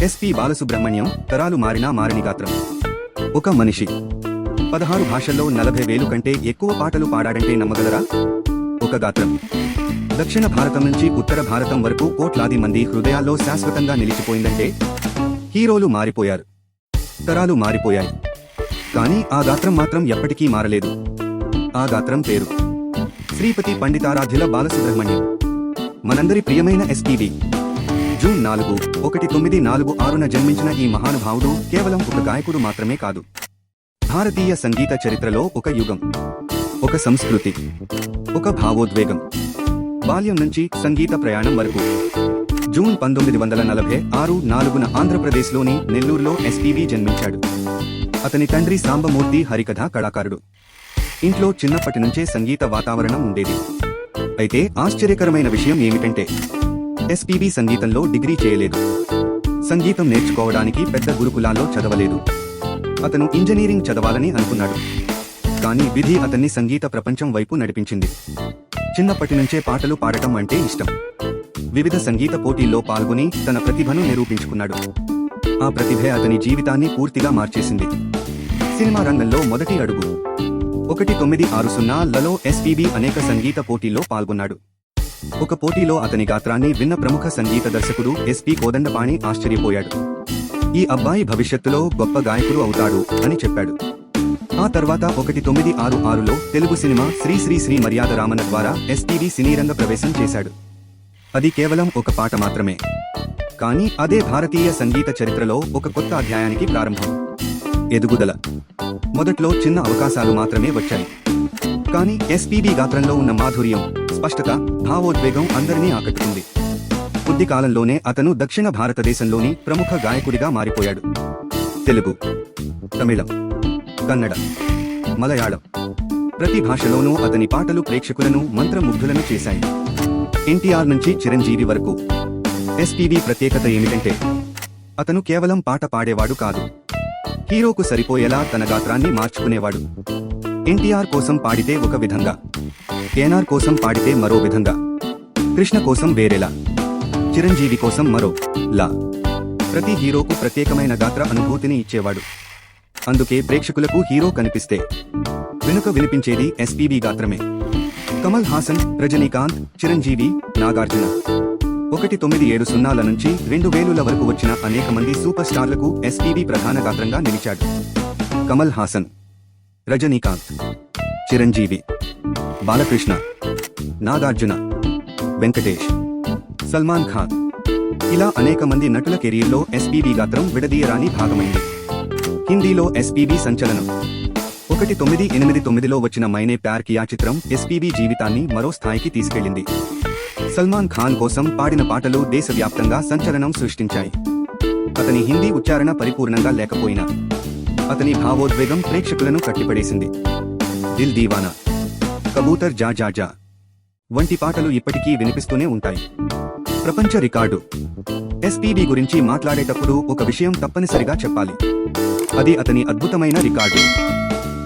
SP Balasubrahmanyam తరాలు మారినా మారని గాత్రం. ఒక మనిషి 16 భాషల్లో 40,000 కంటే ఎక్కువ పాటలు పాడాడంటే నమ్మగలరా? ఒక గాత్రం దక్షిణ భారతం నుంచి ఉత్తర భారతం వరకు కోట్లాది మంది హృదయాల్లో శాశ్వతంగా నిలిచిపోయిందంటే హీరోలు మారిపోయారు, తరాలు మారిపోయాయి, కానీ ఆ గాత్రం మాత్రం ఎప్పటికీ మారలేదు. ఆ గాత్రం పేరు శ్రీపతి పండితారాధ్యుల బాలసుబ్రహ్మణ్యం. మనందరి ప్రియమైన ఎస్పీబీ. జూన్ 4, 1946న జన్మించిన ఈ మహానుభావుడు కేవలం ఒక గాయకుడు మాత్రమే కాదు, భారతీయ సంగీత చరిత్రలో ఒక యుగం, ఒక సంస్కృతి, ఒక భావోద్వేగం. బాల్యం నుంచి సంగీత ప్రయాణం వరకు. జూన్ 1946 4న ఆంధ్రప్రదేశ్లోని నెల్లూరులో ఎస్పీబీ జన్మించాడు. అతని తండ్రి సాంబమూర్తి హరికథా కళాకారుడు. ఇంట్లో చిన్నప్పటి నుంచే సంగీత వాతావరణం ఉండేది. అయితే ఆశ్చర్యకరమైన విషయం ఏమిటంటే ఎస్పీబీ సంగీతంలో డిగ్రీ చేయలేదు, సంగీతం నేర్చుకోవడానికి పెద్ద గురుకులాల్లో చదవలేదు. అతను ఇంజనీరింగ్ చదవాలని అనుకున్నాడు, కానీ విధి అతన్ని సంగీత ప్రపంచం వైపు నడిపించింది. చిన్నప్పటి నుంచే పాటలు పాడటం అంటే ఇష్టం. వివిధ సంగీత పోటీల్లో పాల్గొని తన ప్రతిభను నిరూపించుకున్నాడు. ఆ ప్రతిభే అతని జీవితాన్ని పూర్తిగా మార్చేసింది. సినిమా రంగంలో మొదటి అడుగు. 1960లలో ఎస్పీబీ అనేక సంగీత పోటీల్లో పాల్గొన్నాడు. ఒక పోటీలో అతని గాత్రాన్ని విన్న ప్రముఖ సంగీత దర్శకుడు ఎస్పి కోదండపాణి ఆశ్చర్యపోయాడు. ఈ అబ్బాయి భవిష్యత్తులో గొప్ప గాయకుడు అవుతాడు అని చెప్పాడు. ఆ తర్వాత 1966లో తెలుగు సినిమా శ్రీ శ్రీ శ్రీ మర్యాద రామన్న ద్వారా ఎస్పీబీ సినీరంగ ప్రవేశం చేశాడు. అది కేవలం ఒక పాట మాత్రమే, కానీ అదే భారతీయ సంగీత చరిత్రలో ఒక కొత్త అధ్యాయానికి ప్రారంభం. ఎదుగుదల. మొదట్లో చిన్న అవకాశాలు మాత్రమే వచ్చాయి, కానీ ఎస్పీబీ గాత్రంలో ఉన్న మాధుర్యం, స్పష్టత, భావోద్వేగం అందరినీ ఆకట్టుకుంది. కొద్ది కాలంలోనే అతను దక్షిణ భారతదేశంలోని ప్రముఖ గాయకుడిగా మారిపోయాడు. తెలుగు, తమిళం, కన్నడ, మలయాళం ప్రతి భాషలోనూ అతని పాటలు ప్రేక్షకులను మంత్రముగ్ధులను చేశాయి. ఎన్టీఆర్ నుంచి చిరంజీవి వరకు. ఎస్పీబీ ప్రత్యేకత ఏమిటంటే అతను కేవలం పాట పాడేవాడు కాదు, హీరోకు సరిపోయేలా తన గాత్రాన్ని మార్చుకునేవాడు. ఎన్టీఆర్ కోసం పాడితే ఒక విధంగా, కేఎన్ఆర్ కోసం పాడితే మరో విధంగా, కృష్ణ కోసం వేరేలా, చిరంజీవి కోసం మరో లా. ప్రతి హీరోకు ప్రత్యేకమైన గాత్ర అనుభూతిని ఇచ్చేవాడు. అందుకే ప్రేక్షకులకు హీరో కనిపిస్తే వెనుక వినిపించేది ఎస్పీబీ గాత్రమే. కమల్ హాసన్, రజనీకాంత్, చిరంజీవి, నాగార్జున 1970ల నుంచి 2000ల వరకు వచ్చిన అనేక మంది సూపర్ స్టార్లకు ఎస్పీబీ ప్రధాన గాత్రంగా నిలిచాడు. కమల్ హాసన్, రజనీకాంత్, చిరంజీవి, బాలకృష్ణ, నాగార్జున, వెంకటేష్, సల్మాన్ ఖాన్ ఇలా అనేక మంది నటుల కెరీర్లో ఎస్పీబీ గాత్రం విడదీయరాని భాగమైంది. హిందీలో ఎస్పీబీ సంచలనం. 1989లో వచ్చిన మైనే ప్యార్ కియా చిత్రం ఎస్పీబీ జీవితాన్ని మరో స్థాయికి తీసుకెళ్లింది. సల్మాన్ ఖాన్ కోసం పాడిన పాటలు దేశవ్యాప్తంగా సంచలనం సృష్టించాయి. అతని హిందీ ఉచ్చారణ పరిపూర్ణంగా లేకపోయినా అతని భావోద్వేగం ప్రేక్షకులను కట్టిపడేసింది. దిల్ దీవానా, కబూతర్ జా జా జా వంటి పాటలు ఇప్పటికీ వినిపిస్తూనే ఉంటాయి. ప్రపంచ రికార్డు. ఎస్పీబీ గురించి మాట్లాడేటప్పుడు ఒక విషయం తప్పనిసరిగా చెప్పాలి, అది అతని అద్భుతమైన రికార్డు.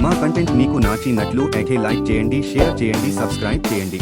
మా కంటెంట్ మీకు నచ్చినట్లు లైక్ చేయండి, షేర్ చేయండి, సబ్స్క్రైబ్ చేయండి.